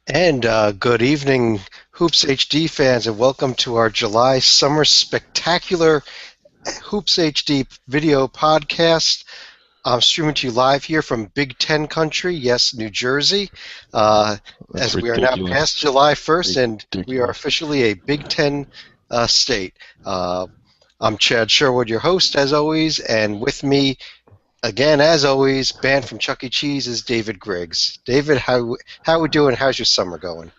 And good evening, Hoops HD fans, and welcome to our July Summer Spectacular Hoops HD video podcast. I'm streaming to you live here from Big Ten country, yes, New Jersey, uh, That's as we are now ridiculous. past July 1st, and we are Ridiculous. officially a Big Ten state. I'm Chad Sherwood, your host, as always, and with me, again, as always, banned from Chuck E. Cheese, is David Griggs. David, how we doing? How's your summer going?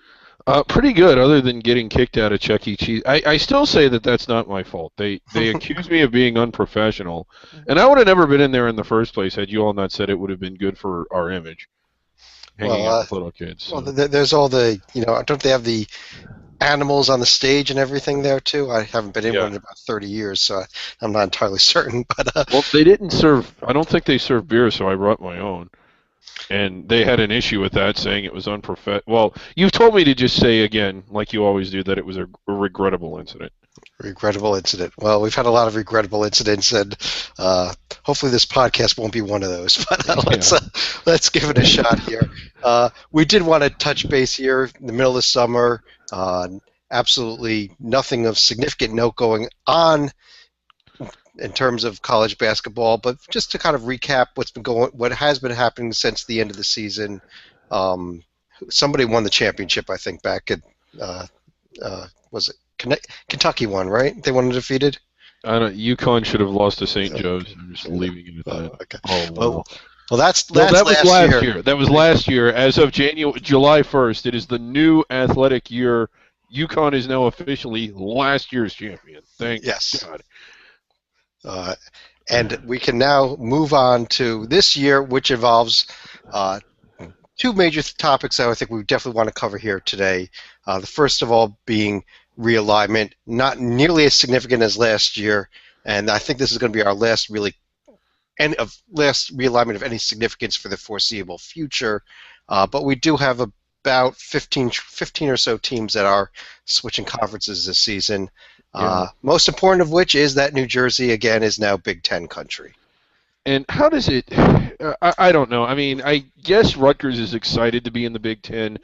Pretty good, other than getting kicked out of Chuck E. Cheese. I still say that that's not my fault. They accuse me of being unprofessional, and I would have never been in there in the first place had you all not said it would have been good for our image, Well, hanging out with little kids. well, So. there's all the, don't they have the animals on the stage and everything there too? I haven't been in one Yeah. in about 30 years, so I'm not entirely certain. But Well, they didn't serve. I don't think they served beer, so I brought my own. And they had an issue with that, saying it was unprofessional. Well, you've told me to just say again, like you always do, that it was a regrettable incident. regrettable incident. Well, we've had a lot of regrettable incidents, and hopefully this podcast won't be one of those. But Yeah. let's give it a shot here. We did want to touch base here in the middle of the summer. Absolutely nothing of significant note going on in terms of college basketball, but just to kind of recap what has been happening since the end of the season. Um, Somebody won the championship, I think, back at was it Kentucky won, right? They won undefeated. I don't. UConn should have lost to St. Joe's. I'm just leaving it at that. Okay. Oh Well, well. well, that's No, that's that was last last year. year. That was last year. As of July 1st, it is the new athletic year. UConn is now officially last year's champion. Thank Yes. God. Uh, and we can now move on to this year, which involves uh, two major topics that I think we definitely want to cover here today. The first of all being realignment, not nearly as significant as last year, and I think this is going to be our last realignment of any significance for the foreseeable future. But we do have about 15 or so teams that are switching conferences this season. Yeah. Most important of which is that New Jersey, again, is now Big Ten country. And how does it? I don't know. I mean, I guess Rutgers is excited to be in the Big Ten.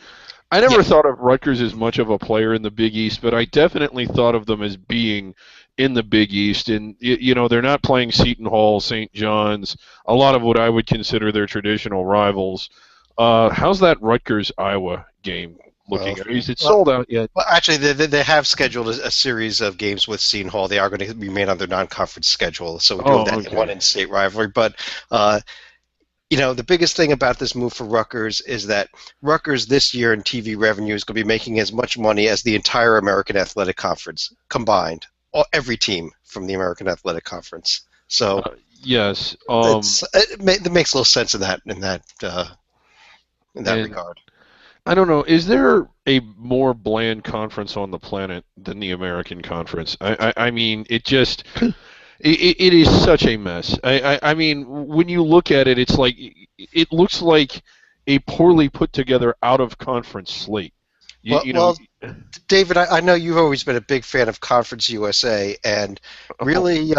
I Yeah. never thought of Rutgers as much of a player in the Big East, but I definitely thought of them as being in the Big East. And, they're not playing Seton Hall, St. John's, a lot of what I would consider their traditional rivals. How's that Rutgers-Iowa game Well, looking? Is it well, sold out yet? well, actually, they have scheduled a series of games with Seton Hall. They are going to be made on their non-conference schedule, so we do have Oh, that one okay. in-state rivalry. But uh, the biggest thing about this move for Rutgers is that Rutgers this year in TV revenue is going to be making as much money as the entire American Athletic Conference combined, every team from the American Athletic Conference. So Yes. it makes a little sense in that And regard. I don't know. Is there a more bland conference on the planet than the American Conference? I mean, it is such a mess. I mean, when you look at it, it's like it looks like a poorly put together out of conference slate. You, Well, you know, well, David, I know you've always been a big fan of Conference USA, and oh, really,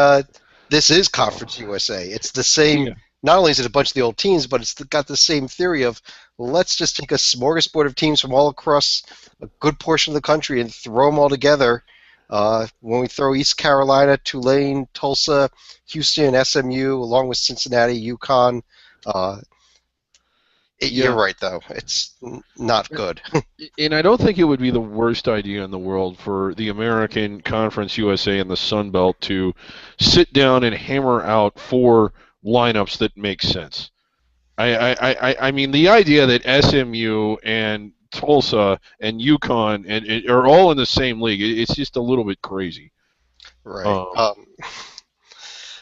this is Conference USA. It's the same. yeah, Not only is it a bunch of the old teams, but it's got the same theory of let's just take a smorgasbord of teams from all across a good portion of the country and throw them all together. When we throw East Carolina, Tulane, Tulsa, Houston, SMU, along with Cincinnati, UConn, uh, you're yeah. right though. It's not good. And I don't think it would be the worst idea in the world for the American Conference USA and the Sun Belt to sit down and hammer out four lineups that make sense. I mean, the idea that SMU and Tulsa and UConn are all in the same league, it's just a little bit crazy. Right. Um,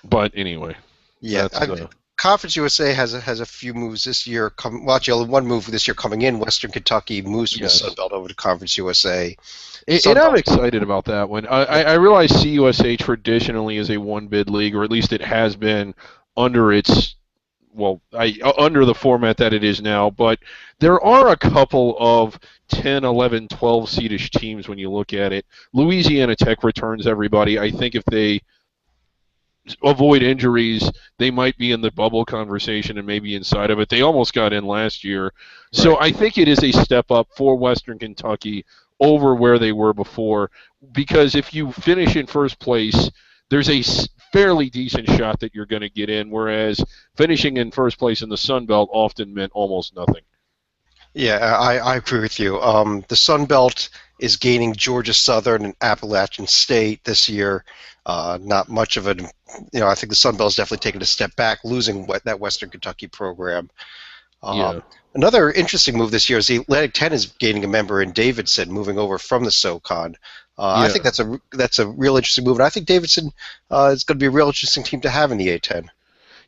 but anyway, Yeah. that's Conference USA has a few moves this year. Well, actually, only one move this year coming in. Western Kentucky moves from the Sun yes. Belt over to Conference USA. And Sun I'm Belt. excited about that one. I realize CUSA traditionally is a one bid league, or at least it has been under its under the format that it is now, but there are a couple of 10, 11, 12 seedish teams when you look at it. Louisiana Tech returns everybody. I think if they avoid injuries, they might be in the bubble conversation and maybe inside of it. They almost got in last year. So Right. I think it is a step up for Western Kentucky over where they were before, because if you finish in first place, there's a fairly decent shot that you're going to get in, whereas finishing in first place in the Sun Belt often meant almost nothing. Yeah, I agree with you. The Sun Belt is gaining Georgia Southern and Appalachian State this year. Not much of I think the Sun Belt is definitely taking a step back, losing that Western Kentucky program. Yeah. Another interesting move this year is the Atlantic 10 is gaining a member in Davidson, moving over from the SoCon. I Yeah. think that's a real interesting move, and I think Davidson is going to be a real interesting team to have in the A10.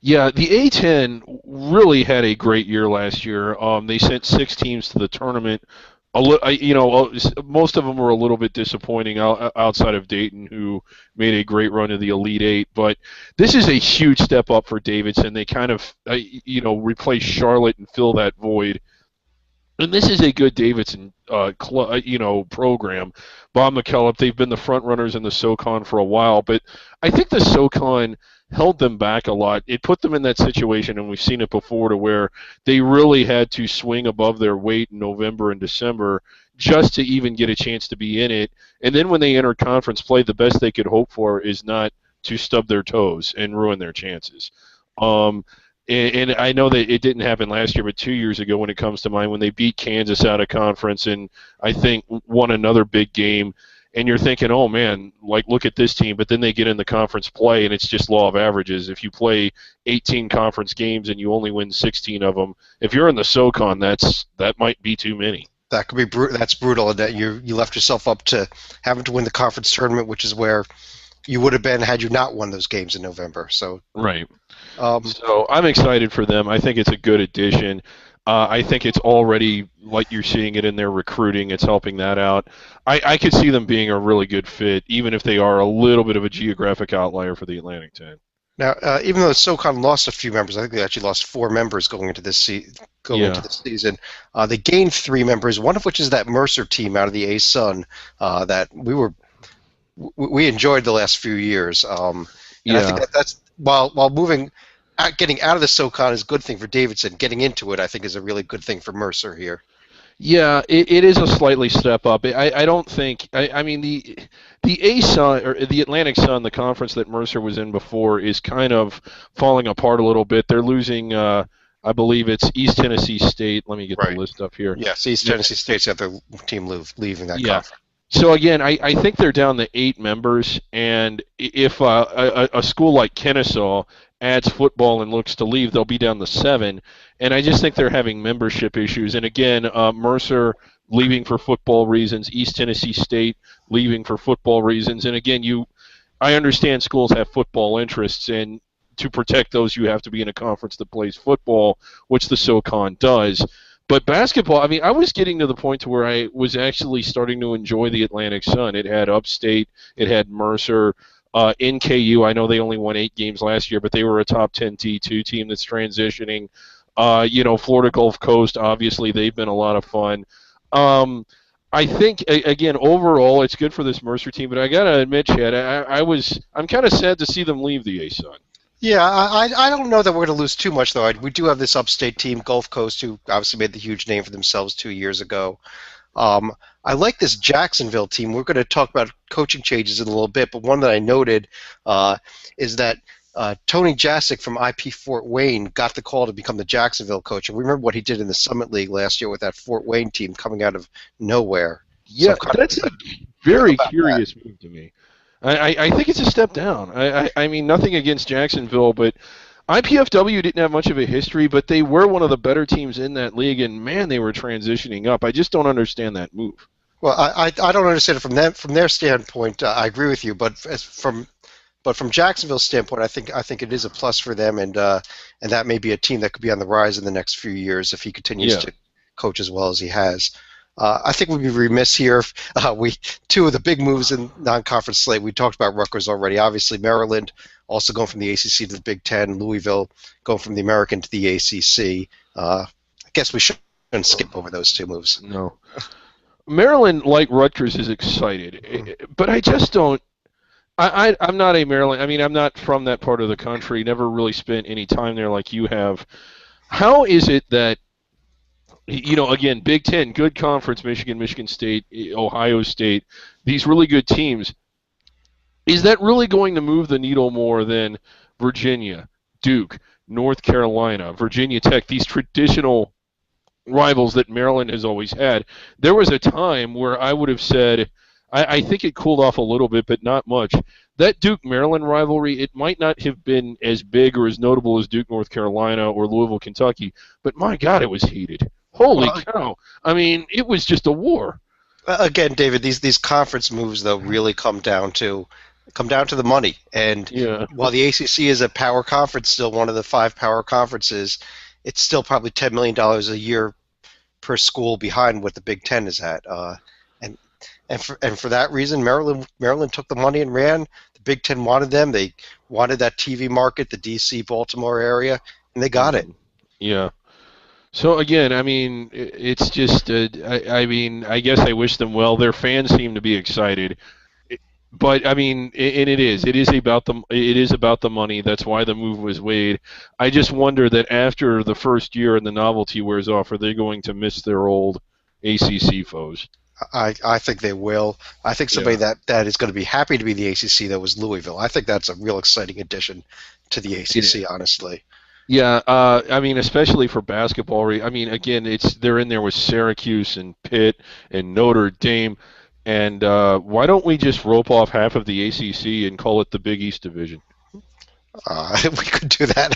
Yeah, the A10 really had a great year last year. They sent 6 teams to the tournament. Most of them were a little bit disappointing outside of Dayton, who made a great run of the Elite Eight. But this is a huge step up for Davidson. They kind of, replace Charlotte and fill that void. And this is a good Davidson, program. Bob McKillop, they've been the front runners in the SoCon for a while, but I think the SoCon held them back a lot. It put them in that situation, and we've seen it before, to where they really had to swing above their weight in November and December just to even get a chance to be in it. And then when they entered conference play, the best they could hope for is not to stub their toes and ruin their chances. Um, and I know that it didn't happen last year, but 2 years ago, when it comes to mind, when they beat Kansas out of conference and I think won another big game, and you're thinking, oh man, like, look at this team, but then they get in the conference play, and it's just law of averages. If you play 18 conference games and you only win 16 of them, if you're in the SoCon, that might be too many. That could be that's brutal, and that you left yourself up to having to win the conference tournament, which is where you would have been had you not won those games in November. So, Right. um, So I'm excited for them. I think it's a good addition. I think it's already, like, you're seeing it in their recruiting. It's helping that out. I could see them being a really good fit, even if they are a little bit of a geographic outlier for the Atlantic 10. now, even though SoCon lost a few members, I think they actually lost 4 members going into Yeah. this season. They gained 3 members, one of which is that Mercer team out of the A Sun that we enjoyed the last few years. And I think Yeah. that's while getting out of the SoCon is a good thing for Davidson. Getting into it, I think, is a really good thing for Mercer here. Yeah, it is a slightly step up. I don't think. I mean, the A Sun, or the Atlantic Sun, the conference that Mercer was in before, is kind of falling apart a little bit. They're losing. I believe it's East Tennessee State. Let me get the Right. list up here. Yes, East Tennessee State's the other team leaving that Yeah. conference. So again, I think they're down to 8 members, and if a school like Kennesaw adds football and looks to leave, they'll be down to 7. And I just think they're having membership issues. And again, Mercer leaving for football reasons, East Tennessee State leaving for football reasons. And again, I understand schools have football interests, and to protect those, you have to be in a conference that plays football, which the SoCon does. But basketball, I mean, I was getting to the point to where I was actually starting to enjoy the Atlantic Sun. It had Upstate, it had Mercer, NKU. I know they only won 8 games last year, but they were a top 10 T2 team that's transitioning. Florida Gulf Coast, obviously, they've been a lot of fun. I think, again, overall, it's good for this Mercer team. But I gotta admit, Chad, I'm kind of sad to see them leave the A Sun. Yeah, I don't know that we're going to lose too much, though. We do have this upstate team, Gulf Coast, who obviously made the huge name for themselves 2 years ago. I like this Jacksonville team. We're going to talk about coaching changes in a little bit, but one that I noted is that Tony Jasic from IP Fort Wayne got the call to become the Jacksonville coach. And we remember what he did in the Summit League last year with that Fort Wayne team coming out of nowhere. So Yeah, I'm kind of that's a excited very about that. curious move to me. I think it's a step down. I mean, nothing against Jacksonville, but IPFW didn't have much of a history, but they were one of the better teams in that league, and man, they were transitioning up. I just don't understand that move. Well, I don't understand it from their standpoint. I agree with you, but from Jacksonville's standpoint, I think it is a plus for them, and that may be a team that could be on the rise in the next few years if he continues Yeah. to coach as well as he has. I think we'd be remiss here if we two of the big moves in non-conference slate. We talked about Rutgers already. Obviously, Maryland also going from the ACC to the Big Ten. Louisville going from the American to the ACC. I guess we shouldn't skip over those 2 moves. No. Maryland, like Rutgers, is excited, but I just don't. I'm not a Maryland. I mean, I'm not from that part of the country. Never really spent any time there like you have. How is it that again, Big Ten, good conference, Michigan, Michigan State, Ohio State, these really good teams. Is that really going to move the needle more than Virginia, Duke, North Carolina, Virginia Tech, these traditional rivals that Maryland has always had? There was a time where I would have said, I think it cooled off a little bit, but not much. That Duke Maryland rivalry, it might not have been as big or as notable as Duke North Carolina or Louisville Kentucky, but my God, it was heated. Holy Well, cow. I mean, it was just a war. again, David, these conference moves though really come down to the money. And Yeah. while the ACC is a power conference, still one of the five power conferences, it's still probably $10 million a year per school behind what the Big Ten is at. And for that reason, Maryland took the money and ran. The Big Ten wanted them. They wanted that TV market, the DC Baltimore area, and they got it. Hmm. Yeah. So again, I mean, it's just, I mean, I guess I wish them well. Their fans seem to be excited, but I mean, and it is about the money. That's why the move was made. I just wonder that after the first year and the novelty wears off, are they going to miss their old ACC foes? I think they will. I think somebody Yeah. that is going to be happy to be the ACC though was Louisville. I think that's a real exciting addition to the It ACC, is. honestly. Yeah, I mean, especially for basketball. I mean, again, they're in there with Syracuse and Pitt and Notre Dame, and why don't we just rope off half of the ACC and call it the Big East Division? We could do that.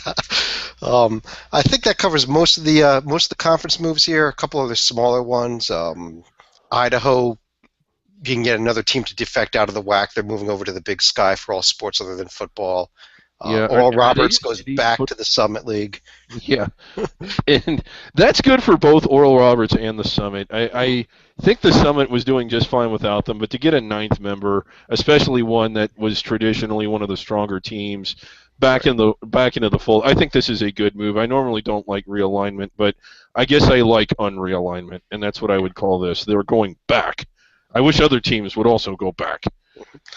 I think that covers most of the conference moves here. A couple other smaller ones. Idaho being yet another team to defect out of the WAC. They're moving over to the Big Sky for all sports other than football. Yeah, Oral are they Roberts in goes city back foot? to the Summit League. Yeah, and that's good for both Oral Roberts and the Summit. I think the Summit was doing just fine without them, but to get a ninth member, especially one that was traditionally one of the stronger teams, back into the fold, I think this is a good move. I normally don't like realignment, but I guess I like unrealignment, and that's what I would call this. They're going back. I wish other teams would also go back.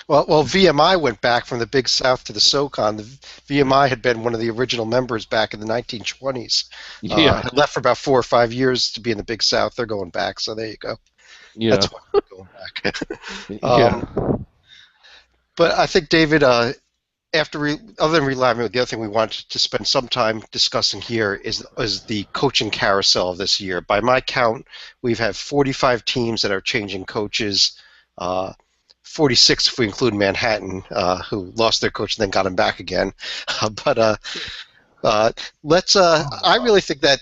Well, VMI went back from the Big South to the SoCon. The VMI had been one of the original members back in the 1920s. Yeah, Had left for about 4 or 5 years to be in the Big South. They're going back, so there you go. yeah, That's why they're going back. yeah. But I think, David, other than realignment, the other thing we wanted to spend some time discussing here is the coaching carousel of this year. By my count, we've had 45 teams that are changing coaches. 46 if we include Manhattan, who lost their coach and then got him back again. But let's. I really think that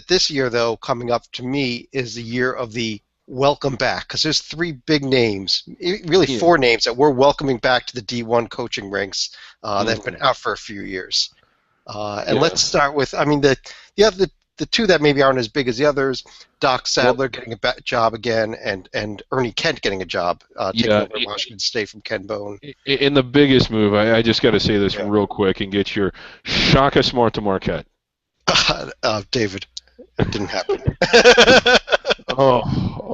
this year, though, coming up to me is the year of the welcome back, because there's three big names, really Yeah. four names that we're welcoming back to the D1 coaching ranks that have been Mhm. out for a few years. And Yeah. let's start with, I mean, the two that maybe aren't as big as the others, Doc Well, Sadler getting a job again, and Ernie Kent getting a job, taking yeah. over at Washington State from Ken Bone. In the biggest move, I just got to say this Yeah. real quick and get your Shaka Smart to Marquette. David, it didn't happen. Oh,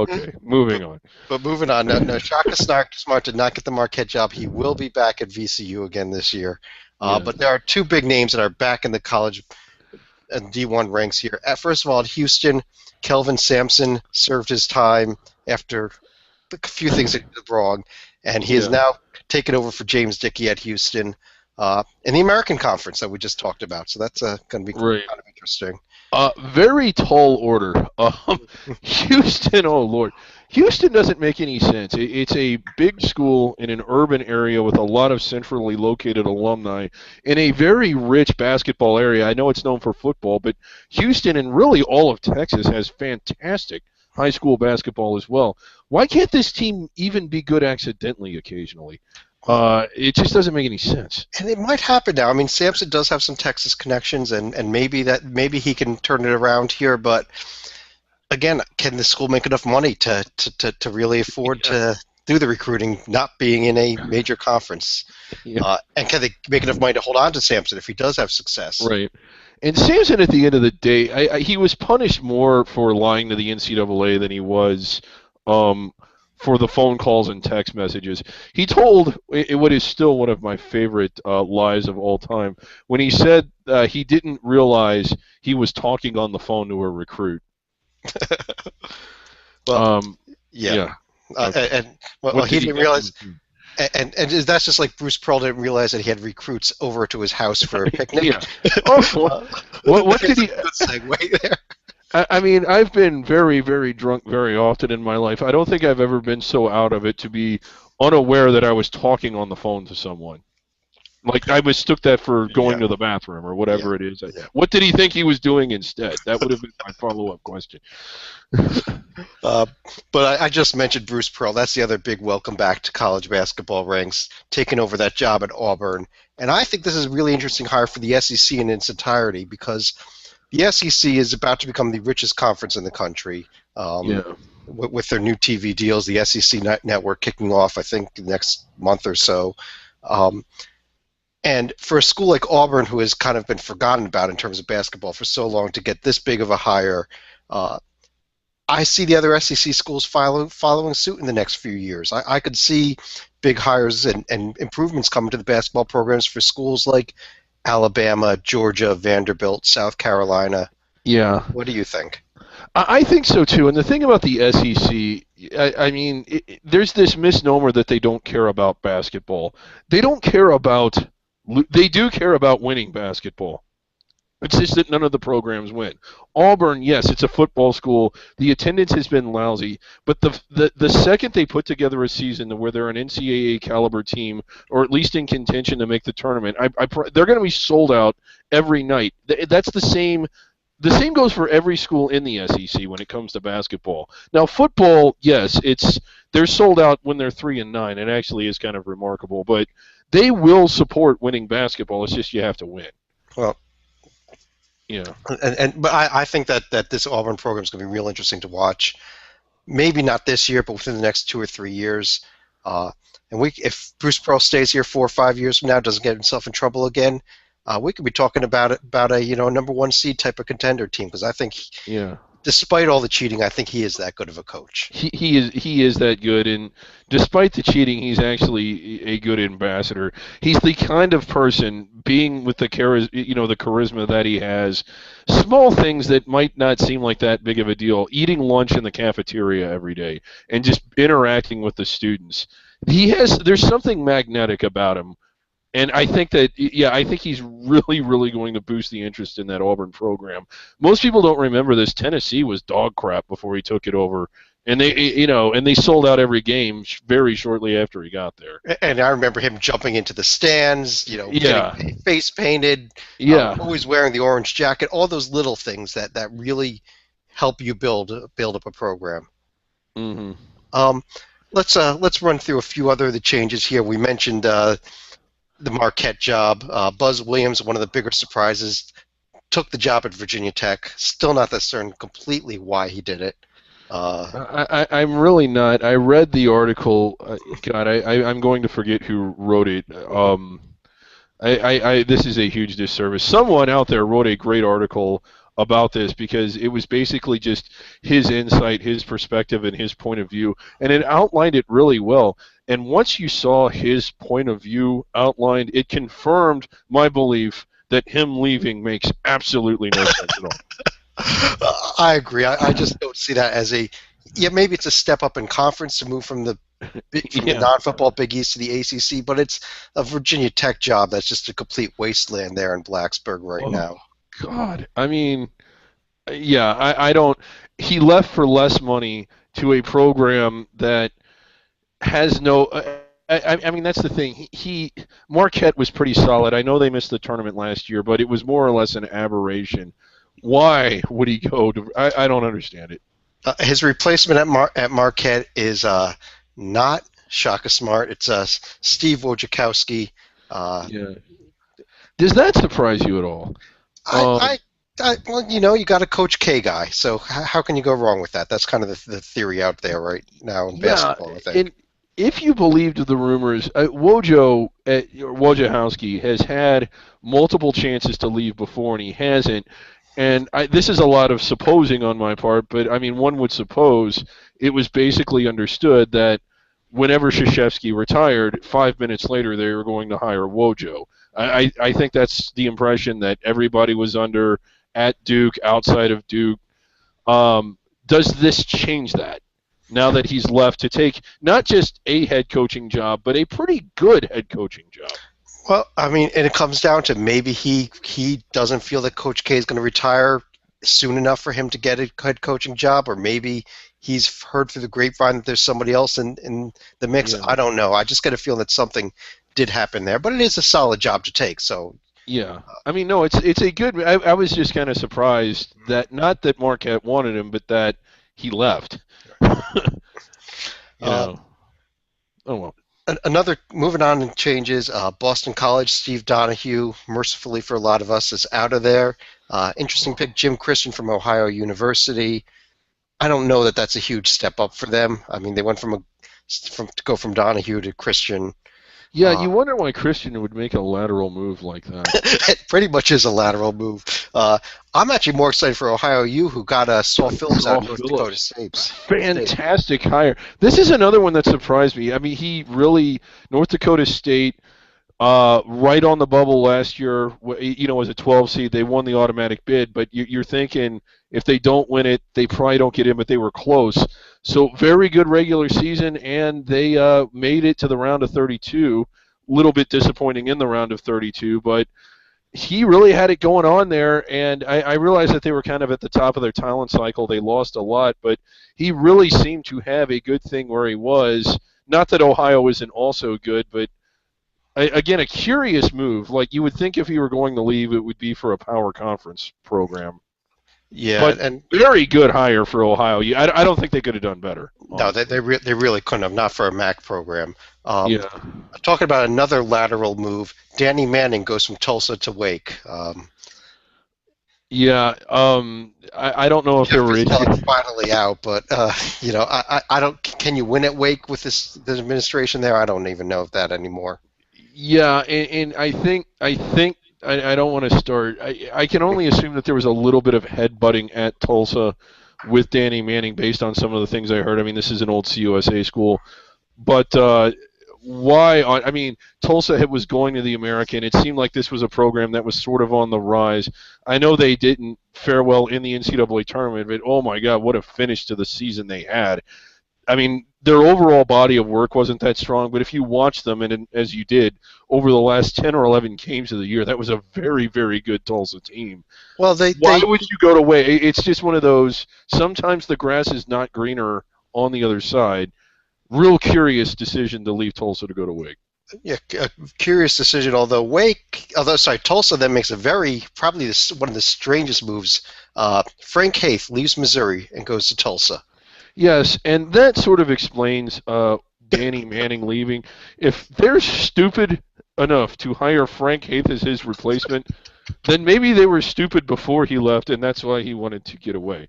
okay. Moving on. But moving on, no, Shaka Smart did not get the Marquette job. He will be back at VCU again this year. Yeah. But there are two big names that are back in the college and D1 ranks here. First of all, at Houston, Kelvin Sampson served his time after a few things that he did wrong, and he is Yeah. now taken over for James Dickey at Houston in the American Conference that we just talked about. So that's going to be Right. kind of interesting. Very tall order. Houston, oh Lord, Houston doesn't make any sense. It's a big school in an urban area with a lot of centrally located alumni in a very rich basketball area. I know it's known for football, but Houston and really all of Texas has fantastic high school basketball as well. Why can't this team even be good accidentally occasionally? It just doesn't make any sense. And it might happen now. I mean, Sampson does have some Texas connections, and maybe he can turn it around here. But again, can the school make enough money to really afford to do the recruiting, not being in a major conference? Yeah. And can they make enough money to hold on to Sampson if he does have success? Right. And Sampson, at the end of the day, he was punished more for lying to the NCAA than he was for the phone calls and text messages. He told what is still one of my favorite lies of all time when he said he didn't realize he was talking on the phone to a recruit. Well, Um, yeah. yeah. Okay. And well, What he did he didn't think he realize, was doing? and that's just like Bruce Pearl didn't realize that he had recruits over to his house for a picnic. Yeah. Oh, Uh, what did there's a he? good segue there. I mean, I've been very, very drunk very often in my life. I don't think I've ever been so out of it to be unaware that I was talking on the phone to someone. Like I mistook that for going Yeah, to the bathroom or yeah, whatever it is. yeah. What did he think he was doing instead? That would have been my follow-up question. Uh, but I just mentioned Bruce Pearl. That's the other big welcome back to college basketball ranks, taking over that job at Auburn. And I think this is a really interesting hire for the SEC in its entirety because the SEC is about to become the richest conference in the country. Yeah. With their new TV deals, the SEC network kicking off, I think, next month or so. Um, and for a school like Auburn, who has kind of been forgotten about in terms of basketball for so long, to get this big of a hire, uh, I see the other SEC schools following suit in the next few years. I could see big hires and improvements coming to the basketball programs for schools like Alabama, Georgia, Vanderbilt, South Carolina. Yeah. What do you think? I think so too. And the thing about the SEC, I mean, there's this misnomer that they don't care about basketball. They don't care about. They do care about winning basketball. It's just that none of the programs win. Auburn, yes, it's a football school. The attendance has been lousy, but the second they put together a season where they're an NCAA caliber team, or at least in contention to make the tournament, they're going to be sold out every night. That's the same. The same goes for every school in the SEC when it comes to basketball. Now, football, yes, they're sold out when they're 3-9. It actually is kind of remarkable, but they will support winning basketball. It's just you have to win. Well, Yeah. but I think that this Auburn program is going to be real interesting to watch. Maybe not this year, but within the next 2 or 3 years. Uh, and if Bruce Pearl stays here 4 or 5 years from now, doesn't get himself in trouble again, we could be talking about a number one seed type of contender team because I think, Yeah. despite all the cheating, I think he is that good of a coach. He is that good, and despite the cheating, he's actually a good ambassador. He's the kind of person, being with the the charisma that he has, small things that might not seem like that big of a deal. Eating lunch in the cafeteria every day and just interacting with the students. There's something magnetic about him. And I think that, yeah, I think he's really, really going to boost the interest in that Auburn program. Most people don't remember this. Tennessee was dog crap before he took it over, and they sold out every game very shortly after he got there. And I remember him jumping into the stands, Yeah, getting face painted, yeah, always wearing the orange jacket, all those little things that really help you build up a program. hmm Um, let's run through a few other of the changes here. We mentioned the Marquette job. Buzz Williams, one of the bigger surprises, took the job at Virginia Tech. Still not that certain completely why he did it. I'm really not. I read the article. God, I'm going to forget who wrote it. This is a huge disservice. Someone out there wrote a great article about this because it was basically just his insight, his perspective, and his point of view, and it outlined it really well. And once you saw his point of view outlined, it confirmed my belief that him leaving makes absolutely no sense at all. I agree. I just don't see that as maybe it's a step up in conference to move from the Yeah. non-football Big East to the ACC, but it's a Virginia Tech job that's just a complete wasteland there in Blacksburg right Oh, now. God. I mean, yeah, I don't. He left for less money to a program that has no. I mean, that's the thing. Marquette was pretty solid. I know they missed the tournament last year, but it was more or less an aberration. Why would he go to? I don't understand it. His replacement at Marquette is not Shaka Smart. It's Steve Wojciechowski. Yeah. Does that surprise you at all? Well, you got a Coach K guy, so how can you go wrong with that? That's kind of the theory out there right now in basketball, I think. And if you believed the rumors, Wojciechowski has had multiple chances to leave before, and he hasn't. And this is a lot of supposing on my part, but I mean, one would suppose it was basically understood that whenever Krzyzewski retired, 5 minutes later they were going to hire Wojo. I think that's the impression that everybody was under at Duke, outside of Duke. Does this change that now that he's left to take not just a head coaching job, but a pretty good head coaching job? Well, I mean, and it comes down to maybe he doesn't feel that Coach K is going to retire soon enough for him to get a head coaching job, or maybe he's heard through the grapevine that there's somebody else in the mix. Yeah. I don't know. I just get a feeling that something did happen there, but it is a solid job to take. So Yeah, I mean, no, it's a good. I was just kind of surprised that not that Marquette wanted him, but that he left. You uh, know. Oh well. another moving on in changes. Boston College, Steve Donahue, mercifully for a lot of us, is out of there. Interesting pick, Jim Christian from Ohio University. I don't know that that's a huge step up for them. I mean, they went to go from Donahue to Christian. Yeah, you wonder why Christian would make a lateral move like that. It pretty much is a lateral move. I'm actually more excited for Ohio U, who got Saul Phillips out of North Dakota State. Fantastic hire. This is another one that surprised me. I mean, he really North Dakota State. Right on the bubble last year, as a 12 seed, they won the automatic bid. But you're thinking if they don't win it, they probably don't get in, but they were close. So very good regular season, and they made it to the round of 32. A little bit disappointing in the round of 32, but he really had it going on there. And I realized that they were kind of at the top of their talent cycle. They lost a lot, but he really seemed to have a good thing where he was. Not that Ohio isn't also good, but again, a curious move. Like you would think if he were going to leave, it would be for a power conference program. Yeah, But and very good hire for Ohio. I don't think they could have done better. no, they really couldn't have, not for a MAC program. Yeah. Talking about another lateral move, Danny Manning goes from Tulsa to Wake. Yeah. I don't know if they're ready. Finally out, but I don't. Can you win at Wake with the administration there? I don't even know that anymore. Yeah, and I think I don't want to start. I can only assume that there was a little bit of headbutting at Tulsa with Danny Manning based on some of the things I heard. I mean, this is an old CUSA school, but why? I mean, Tulsa was going to the American. It seemed like this was a program that was sort of on the rise. I know they didn't fare well in the NCAA tournament, but oh my God, what a finish to the season they had. I mean, their overall body of work wasn't that strong, but if you watch them, and as you did, over the last 10 or 11 games of the year, that was a very, very good Tulsa team. Well, Why would you go to Wake? It's just one of those, sometimes the grass is not greener on the other side. Real curious decision to leave Tulsa to go to Wake. Yeah, a curious decision. Tulsa then makes probably one of the strangest moves. Frank Haith leaves Missouri and goes to Tulsa. Yes, and that sort of explains Danny Manning leaving. If they're stupid enough to hire Frank Haith as his replacement, then maybe they were stupid before he left, and that's why he wanted to get away.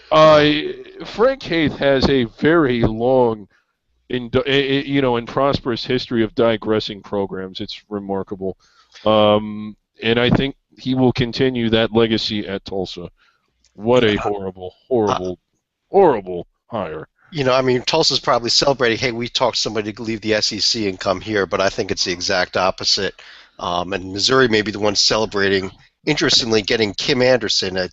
Frank Haith has a very long, and prosperous history of digressing programs. It's remarkable, and I think he will continue that legacy at Tulsa. What a horrible, horrible, horrible hire. I mean, Tulsa's probably celebrating, hey, we talked somebody to leave the SEC and come here, but I think it's the exact opposite. And Missouri may be the one celebrating, interestingly, getting Kim Anderson.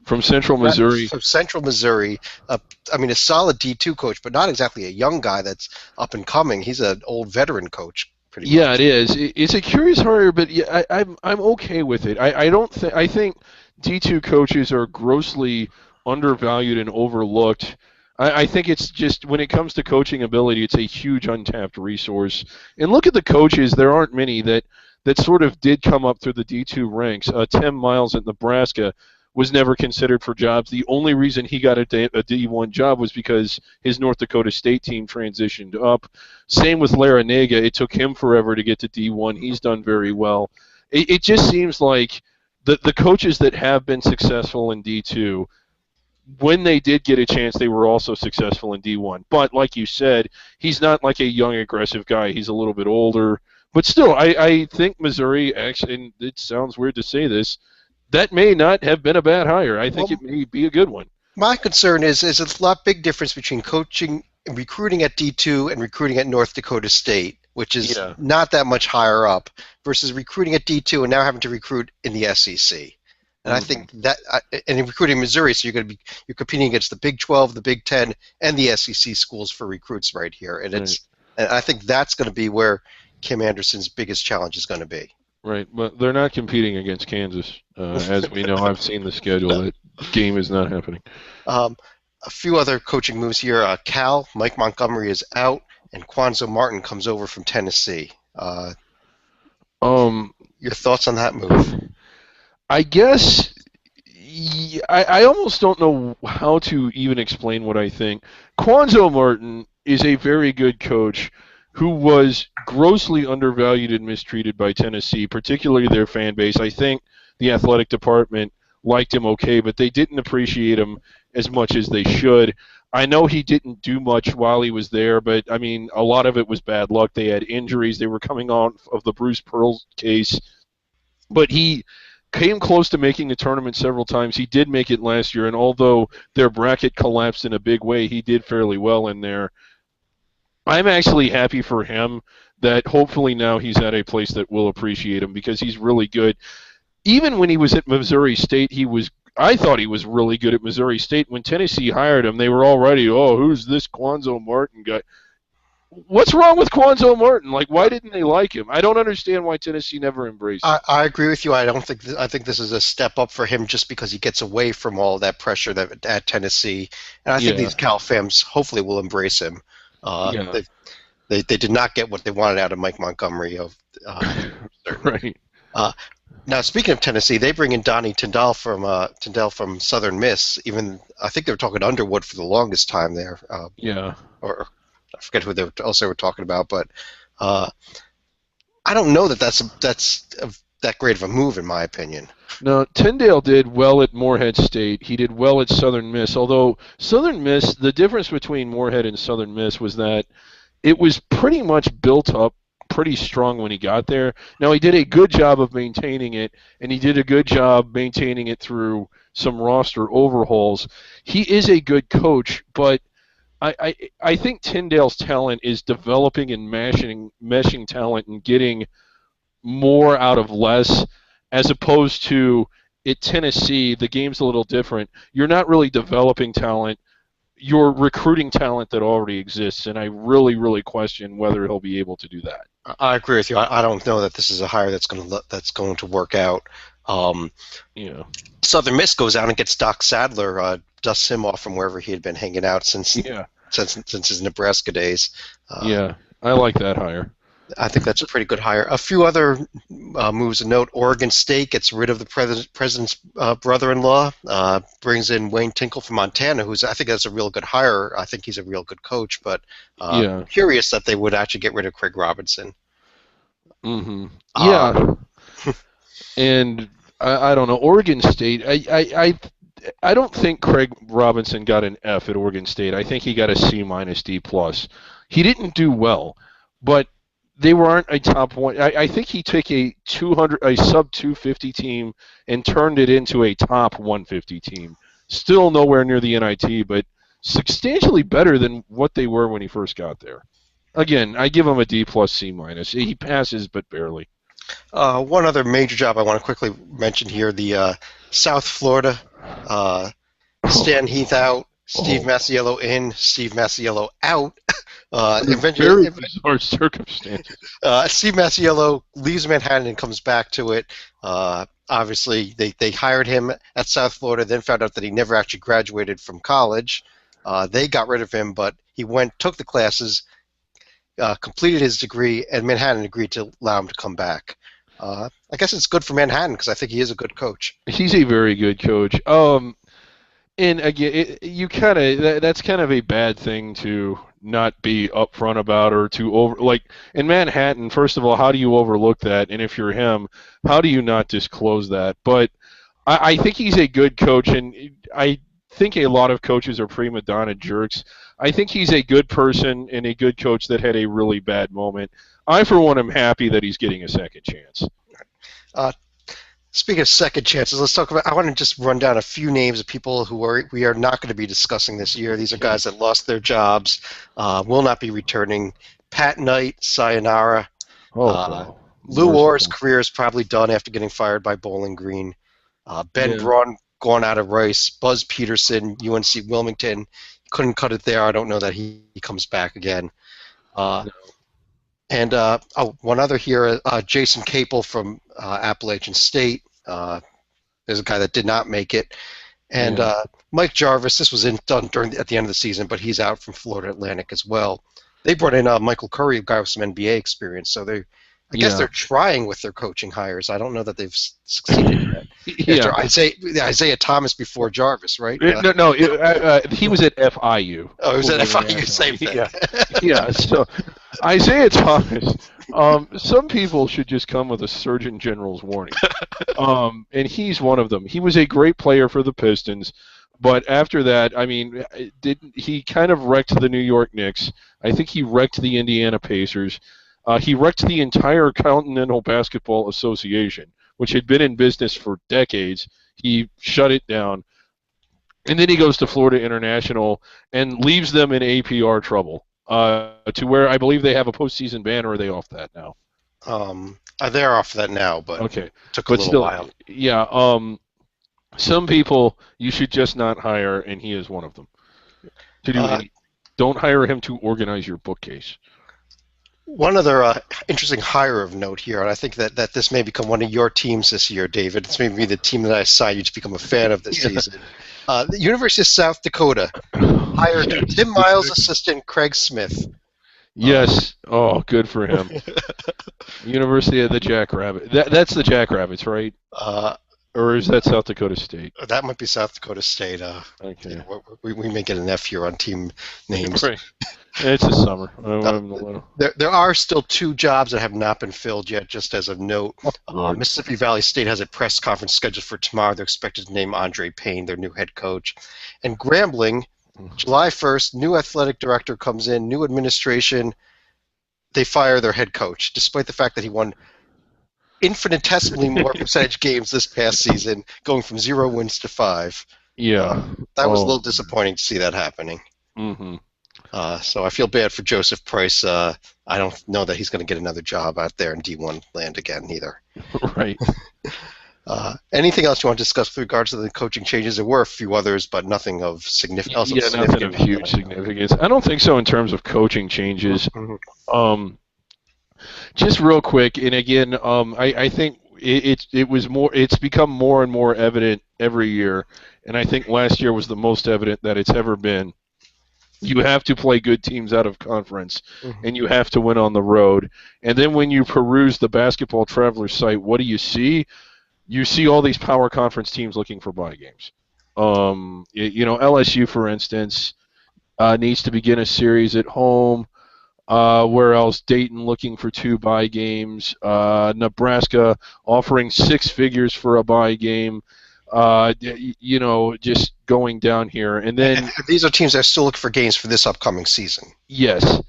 From Central Missouri. From Central Missouri. I mean, a solid D2 coach, but not exactly a young guy that's up and coming. He's an old veteran coach. Pretty much. Yeah, it is. It's a curious hire, but yeah, I'm okay with it. I think D2 coaches are grossly undervalued and overlooked. I think it's just when it comes to coaching ability, it's a huge untapped resource. And look at the coaches; there aren't many that sort of did come up through the D2 ranks. Tim Miles at Nebraska was never considered for jobs. The only reason he got a D1 job was because his North Dakota State team transitioned up. Same with Larinaga. It took him forever to get to D1. He's done very well. It just seems like the coaches that have been successful in D2, when they did get a chance, they were also successful in D1. But like you said, he's not like a young, aggressive guy. He's a little bit older. But still, I think Missouri, actually, and it sounds weird to say this, that may not have been a bad hire. I think Well, it may be a good one. my concern is a lot big difference between coaching and recruiting at D2 and recruiting at North Dakota State, which is Yeah. not that much higher up, versus recruiting at D2 and now having to recruit in the SEC. And I Mm-hmm. think that, and in recruiting Missouri, so you're competing against the Big 12, the Big 10, and the SEC schools for recruits right here, and Right. and I think that's going to be where Kim Anderson's biggest challenge is going to be. Right, but they're not competing against Kansas, as we know. I've seen the schedule. That game is not happening. Um, a few other coaching moves here. Mike Montgomery is out, and Quanzo Martin comes over from Tennessee. Um, Your thoughts on that move? I guess I almost don't know how to even explain what I think. Quanzo Martin is a very good coach who was grossly undervalued and mistreated by Tennessee, particularly their fan base. I think the athletic department liked him okay, but they didn't appreciate him as much as they should. I know he didn't do much while he was there, but I mean, a lot of it was bad luck. They had injuries. They were coming on of the Bruce Pearl case, but he came close to making the tournament several times. He did make it last year, and although their bracket collapsed in a big way, he did fairly well in there. I'm actually happy for him that hopefully now he's at a place that will appreciate him because he's really good. Even when he was at Missouri State, I thought he was really good at Missouri State. When Tennessee hired him, they were already, oh, who's this Quanzo Martin guy? What's wrong with Quanzo Martin? Like, why didn't they like him? I don't understand why Tennessee never embraced him. I agree with you. I don't think I think this is a step up for him just because he gets away from all that pressure that at Tennessee, and I think Yeah, these Cal fans hopefully will embrace him. Uh, yeah, they did not get what they wanted out of Mike Montgomery. Certainly. right. Uh, Now, speaking of Tennessee, they bring in Donnie Tyndall from Southern Miss. Even I think they were talking Underwood for the longest time there, Yeah. or I forget who else they were talking about. But uh, I don't know that that great of a move, in my opinion. No, Tyndale did well at Morehead State. He did well at Southern Miss, although Southern Miss, the difference between Morehead and Southern Miss was that it was pretty much built up pretty strong when he got there. Now, he did a good job of maintaining it, and he did a good job maintaining it through some roster overhauls. He is a good coach, but I think Tyndale's talent is developing and meshing talent and getting more out of less, as opposed to at Tennessee, the game's a little different. You're not really developing talent. You're recruiting talent that already exists, and I really, really question whether he'll be able to do that. I agree with you. I don't know that this is a hire that's going to work out. Um, Yeah. Southern Miss goes out and gets Doc Sadler, dusts him off from wherever he had been hanging out Yeah. since his Nebraska days. Yeah. I like that hire. I think that's a pretty good hire. A few other moves to note. Oregon State gets rid of the president's brother-in-law, brings in Wayne Tinkle from Montana, I think that's a real good hire. I think he's a real good coach, but Yeah. curious that they would actually get rid of Craig Robinson. Mm-hmm. Uh, Yeah. And I don't know. Oregon State, I don't think Craig Robinson got an F at Oregon State. I think he got a C minus D plus. He didn't do well, but they weren't a top one. I think he took a sub 250 team and turned it into a top 150 team. Still nowhere near the NIT, but substantially better than what they were when he first got there. Again, I give him a D plus C minus. He passes, but barely. One other major job I want to quickly mention here: the South Florida Stan Heath out, Steve Masiello in, Steve Masiello out. Very bizarre circumstances. Steve Masiello leaves Manhattan and comes back to it. Obviously, they hired him at South Florida, then found out that he never actually graduated from college. They got rid of him, but he took the classes, completed his degree, and Manhattan agreed to allow him to come back. I guess it's good for Manhattan because I think he is a good coach. He's a very good coach. And again, that's kind of a bad thing to not be upfront about or to in Manhattan. First of all, how do you overlook that? And if you're him, how do you not disclose that? But I think he's a good coach, and I think a lot of coaches are prima donna jerks. I think he's a good person and a good coach that had a really bad moment. I, for one, am happy that he's getting a second chance. Speaking of second chances, let's talk about. I want to just run down a few names of people we are not going to be discussing this year. These are guys that lost their jobs, will not be returning. Pat Knight, sayonara. Oh, Lou Orr's merciful. career is probably done after getting fired by Bowling Green. Ben Yeah. Braun gone out of Rice. Buzz Peterson, UNC Wilmington, couldn't cut it there. I don't know that he comes back again. Uh, No. and one other here, Jason Capel from Appalachian State. There's a guy that did not make it. And Yeah. Mike Jarvis, this was done at the end of the season, but he's out from Florida Atlantic as well. They brought in Michael Curry, a guy with some NBA experience, so I guess Yeah. they're trying with their coaching hires. I don't know that they've succeeded yet. Yeah. After Isaiah Thomas before Jarvis, right? No, he was at FIU. Oh, he was at Florida FIU, same thing. Yeah. Yeah. So Isaiah Thomas. Some people should just come with a Surgeon General's warning. And he's one of them. He was a great player for the Pistons, but after that, I mean, he kind of wrecked the New York Knicks. I think he wrecked the Indiana Pacers. He wrecked the entire Continental Basketball Association, which had been in business for decades. He shut it down. And then he goes to Florida International and leaves them in APR trouble, to where I believe they have a postseason ban, or are they off that now? They're off that now, but Okay. took a little while. Yeah. Some people you should just not hire, and he is one of them. Don't hire him to organize your bookcase. One other interesting hire of note here, and I think that this may become one of your teams this year, David. It's maybe the team that I assign you to become a fan of this season. The University of South Dakota hired Tim Miles' assistant Craig Smith. Yes. Good for him. University of the Jackrabbit. That's the Jackrabbits, right? Or is that South Dakota State? That might be South Dakota State. Okay. We may get an F here on team names. Right. It's the summer. There are still 2 jobs that have not been filled yet, just as a note. Mississippi Valley State has a press conference scheduled for tomorrow. They're expected to name Andre Payne, their new head coach. And Grambling, July 1st, new athletic director comes in, new administration. They fire their head coach, despite the fact that he won infinitesimally more percentage games this past season, going from 0 wins to 5. Yeah. That was a little disappointing to see that happening. Mm-hmm. So I feel bad for Joseph Price. I don't know that he's going to get another job out there in D1 land again either. Right. Anything else you want to discuss with regards to the coaching changes? There were a few others, but nothing of significance. Nothing of huge significance. I don't think so in terms of coaching changes. Mm-hmm. Just real quick, and again, I think it's become more and more evident every year, and I think last year was the most evident that it's ever been. You have to play good teams out of conference, and you have to win on the road. And then when you peruse the Basketball Traveler site, what do you see? You see all these power conference teams looking for bye games. LSU, for instance, needs to begin a series at home. Where else? Dayton looking for 2 bye games. Nebraska offering 6 figures for a bye game. Just going down here, and then these are teams that are still looking for games for this upcoming season. Yes,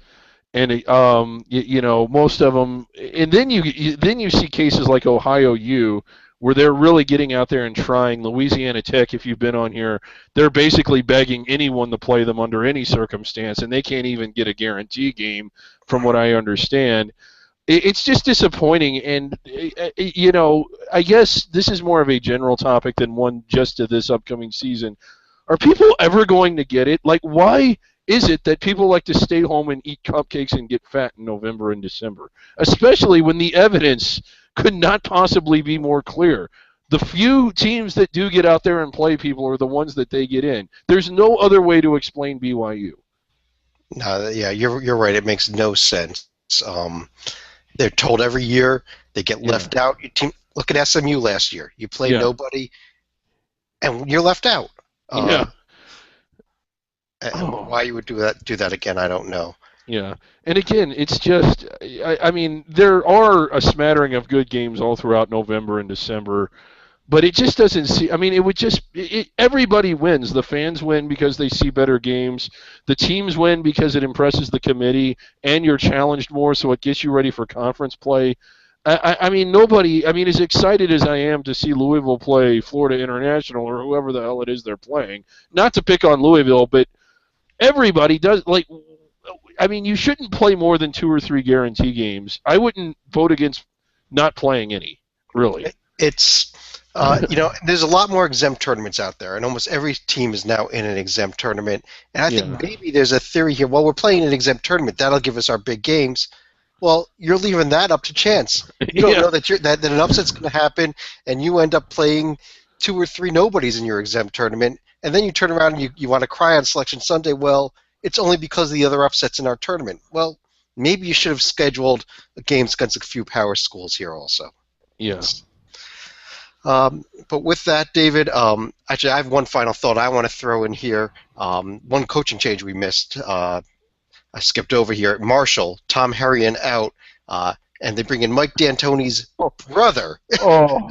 and most of them, and then you see cases like Ohio U, where they're really getting out there and trying. Louisiana Tech, if you've been on here, they're basically begging anyone to play them under any circumstance, and they can't even get a guarantee game, from what I understand. It's just disappointing, and I guess this is more of a general topic than one just to this upcoming season. Are people ever going to get it? Like, why is it that people like to stay home and eat cupcakes and get fat in November and December, especially when the evidence could not possibly be more clear? The few teams that do get out there and play people are the ones that they get in. There's no other way to explain BYU. No, yeah, you're right. It makes no sense. They're told every year they get left out. Look at SMU last year. You play nobody, and you're left out. Why you would do that again, I don't know. Yeah, and again, it's just, I mean, there are a smattering of good games all throughout November and December, but it just doesn't see. I mean, it would just everybody wins. The fans win because they see better games. The teams win because it impresses the committee, and you're challenged more, so it gets you ready for conference play. I mean, nobody. I mean, as excited as I am to see Louisville play Florida International or whoever the hell it is they're playing, not to pick on Louisville, but everybody does. Like, I mean, you shouldn't play more than 2 or 3 guarantee games. I wouldn't vote against not playing any, really. It's there's a lot more exempt tournaments out there, and almost every team is now in an exempt tournament. And I think Yeah. maybe there's a theory here. Well, we're playing an exempt tournament. That'll give us our big games. Well, you're leaving that up to chance. You don't Yeah. know that an upset's going to happen, and you end up playing 2 or 3 nobodies in your exempt tournament, and then you turn around and you want to cry on Selection Sunday. Well, it's only because of the other upsets in our tournament. Well, maybe you should have scheduled games against a few power schools here also. Yeah. But with that, David, actually, I have one final thought I want to throw in here. One coaching change we missed. I skipped over here. Marshall, Tom Herrion out, and they bring in Mike D'Antoni's brother. Oh,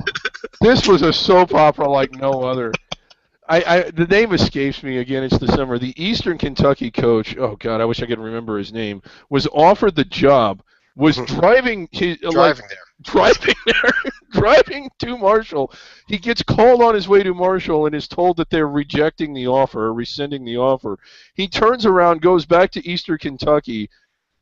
this was a soap opera like no other. The name escapes me again. It's the summer. The Eastern Kentucky coach. Oh God, I wish I could remember his name. Was offered the job. Was driving Driving there. driving there, driving to Marshall. He gets called on his way to Marshall and is told that they're rejecting the offer or rescinding the offer. He turns around, goes back to Eastern Kentucky.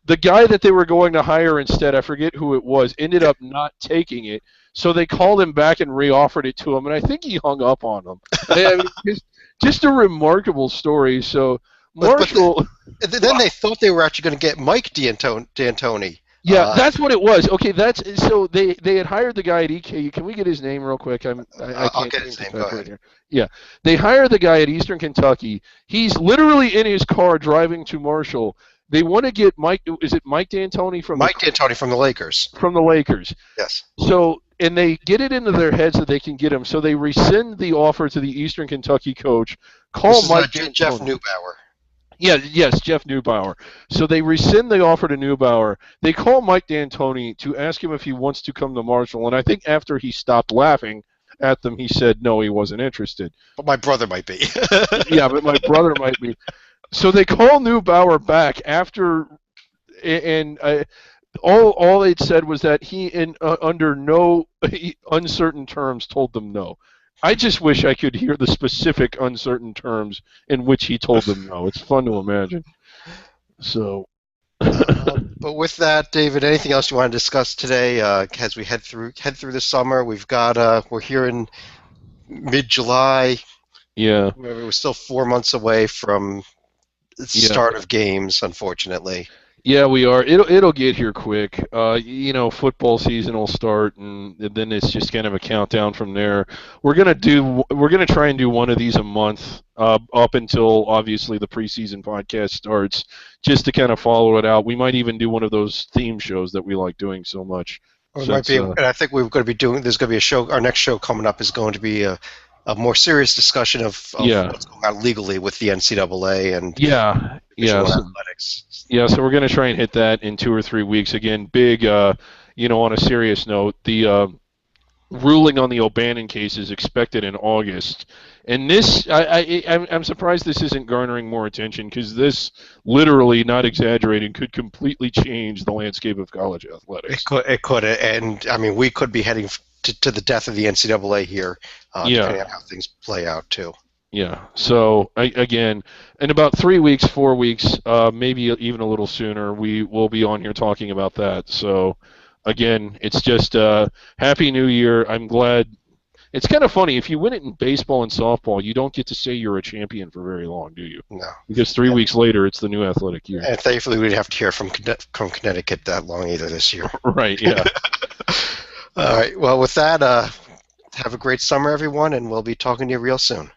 The guy that they were going to hire instead, I forget who it was, ended up not taking it. So they called him back and re-offered it to him, and I think he hung up on them. I mean, just a remarkable story. So Marshall. But then they thought they were actually going to get Mike D'Antoni. Yeah, that's what it was. Okay, so they had hired the guy at EKU. Can we get his name real quick? I I'll can't get his name. Go ahead. here. Yeah, they hired the guy at Eastern Kentucky. He's literally in his car driving to Marshall. They want to get Mike. Is it Mike D'Antoni from D'Antoni from the Lakers? From the Lakers. Yes. So, and they get it into their heads that they can get him. So they rescind the offer to the Eastern Kentucky coach. This is Jeff Neubauer. Yeah, yes, Jeff Neubauer. So they rescind the offer to Neubauer. They call Mike D'Antoni to ask him if he wants to come to Marshall. And I think after he stopped laughing at them, he said no, he wasn't interested. But my brother might be. Yeah, but my brother might be. So they call Neubauer back after, and all it said was that he, under no uncertain terms, told them no. I just wish I could hear the specific uncertain terms in which he told them no. It's fun to imagine. So. But with that, David, anything else you want to discuss today as we head through the summer? We've got we're here in mid-July. Yeah. We're still 4 months away from the start of games, unfortunately. Yeah, we are. It'll get here quick. Football season will start, and then it's just kind of a countdown from there. We're gonna try and do one of these a month, up until obviously the preseason podcast starts, just to kind of follow it out. We might even do one of those theme shows that we like doing so much. And I think we're going to be doing. There's going to be a show. Our next show coming up is going to be a more serious discussion of what's going on legally with the NCAA and athletics. Yeah, so we're going to try and hit that in 2 or 3 weeks. Again, big, on a serious note, the ruling on the O'Bannon case is expected in August. And this, I'm surprised this isn't garnering more attention, because this, literally, not exaggerating, could completely change the landscape of college athletics. It could, and I mean, we could be heading to the death of the NCAA here, depending on how things play out too. Yeah. So again, in about 3 weeks, 4 weeks, maybe even a little sooner, we will be on here talking about that. So again, it's just Happy New Year. I'm glad. It's kind of funny, if you win it in baseball and softball, you don't get to say you're a champion for very long, do you? No. Because 3 weeks later, it's the new athletic year. And thankfully, we didn't have to hear from Connecticut that long either this year. Right. Yeah. All right. Well, with that, have a great summer, everyone, and we'll be talking to you real soon.